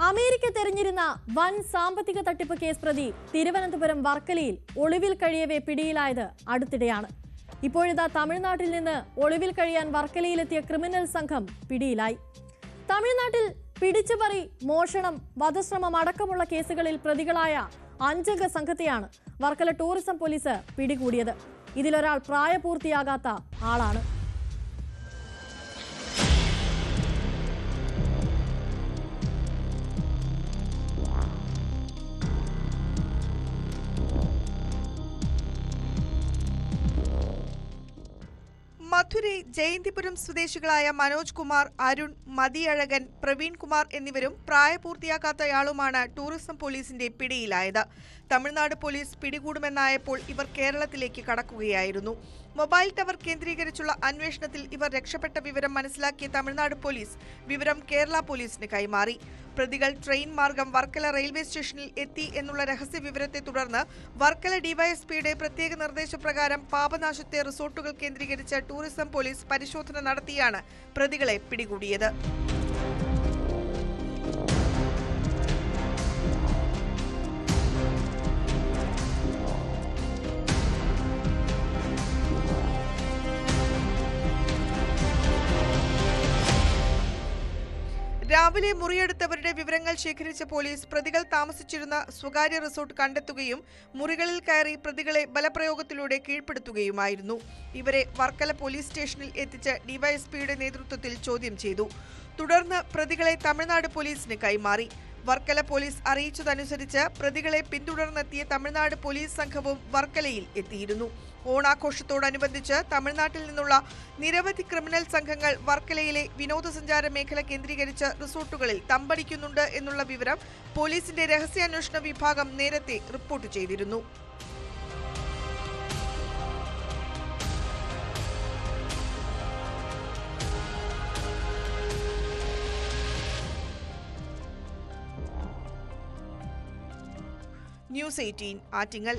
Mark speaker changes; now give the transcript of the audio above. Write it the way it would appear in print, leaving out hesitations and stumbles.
Speaker 1: America തെരഞ്ഞിരുന്ന വൻ സാമ്പത്തിക തട്ടിപ്പ് കേസ് പ്രതി തിരുവനന്തപുരം വർക്കലയിൽ ഒളിവിൽ കഴിയവേ പിടിയിലായത് അടുത്തിടെയാണ്. ഇപ്പോഴിതാ തമിഴ്നാട്ടിൽ നിന്ന് ഒളിവിൽ കഴിയാൻ വർക്കലയിലെത്തിയ ക്രിമിനൽ സംഘം പിടിയിലായി. തമിഴ്നാട്ടിൽ പിടിച്ചുപറി, മോഷണം, വധശ്രമം അടക്കമുള്ള കേസുകളിൽ പ്രതികളായ 5 അംഗ സംഘത്തെയാണ് വർക്കല ടൂറിസം പോലീസ് പിടികൂടിയത്. ഇതിലൊരാൾ പ്രായപൂർത്തിയാകാത്ത ആളാണ്.
Speaker 2: മധുരൈ ജയന്തിപുരം സ്വദേശികളായ മനോജ് കുമാർ, അരുൺ, മതിയഴകൻ, പ്രവീൺ കുമാർ എന്നിവരും പ്രായപൂർത്തിയാകാത്തയാളുമാണ് ടൂറിസം പോലീസിന്റെ പിടിയിലായത്. തമിഴ്നാട് പോലീസ് പിടികൂടുമെന്നായപ്പോൾ ഇവർ കേരളത്തിലേക്ക് കടക്കുകയായിരുന്നു. മൊബൈൽ ടവർ കേന്ദ്രീകരിച്ചുള്ള അന്വേഷണത്തിൽ ഇവർ രക്ഷപ്പെട്ട വിവരം മനസ്സിലാക്കിയ തമിഴ്നാട് പോലീസ് വിവരം കേരള പോലീസിന് കൈമാറി. പ്രതികൾ ട്രെയിൻ മാർഗം വർക്കല റെയിൽവേ സ്റ്റേഷനിൽ എത്തി എന്നുള്ള രഹസ്യ വിവരത്തെ തുടർന്ന് വർക്കല ഡിവൈഎസ്പിയുടെ പ്രത്യേക നിർദ്ദേശപ്രകാരം പാപനാശത്തെ റിസോർട്ടുകൾ കേന്ദ്രീകരിച്ച് ടൂറിസം പോലീസ് പരിശോധന നടത്തിയാണ് പ്രതികളെ പിടികൂടിയത്. രാവിലെ മുറിയെടുത്തവരുടെ വിവരങ്ങൾ ശേഖരിച്ച പോലീസ് പ്രതികൾ താമസിച്ചിരുന്ന സ്വകാര്യ റിസോർട്ട് കണ്ടെത്തുകയും മുറികളിൽ കയറി പ്രതികളെ ബലപ്രയോഗത്തിലൂടെ കീഴ്പ്പെടുത്തുകയുമായിരുന്നു. ഇവരെ വർക്കല പോലീസ് സ്റ്റേഷനിൽ എത്തിച്ച് ഡിവൈഎസ്പിയുടെ നേതൃത്വത്തിൽ ചോദ്യം ചെയ്തു. തുടർന്ന് പ്രതികളെ തമിഴ്നാട് പോലീസിന് കൈമാറി. വർക്കല പോലീസ് അറിയിച്ചതനുസരിച്ച് പ്രതികളെ പിന്തുടർന്നെത്തിയ തമിഴ്നാട് പോലീസ് സംഘവും വർക്കലയിൽ എത്തിയിരുന്നു. ഓണാഘോഷത്തോടനുബന്ധിച്ച് തമിഴ്നാട്ടിൽ നിന്നുള്ള നിരവധി ക്രിമിനൽ സംഘങ്ങൾ വർക്കലയിലെ വിനോദസഞ്ചാര മേഖല കേന്ദ്രീകരിച്ച് റിസോർട്ടുകളിൽ തമ്പടിക്കുന്നുണ്ട് എന്നുള്ള വിവരം പോലീസിന്റെ രഹസ്യാന്വേഷണ വിഭാഗം നേരത്തെ റിപ്പോർട്ട് ചെയ്തിരുന്നു. ന്യൂസ് 18 ആറ്റിങ്ങൽ.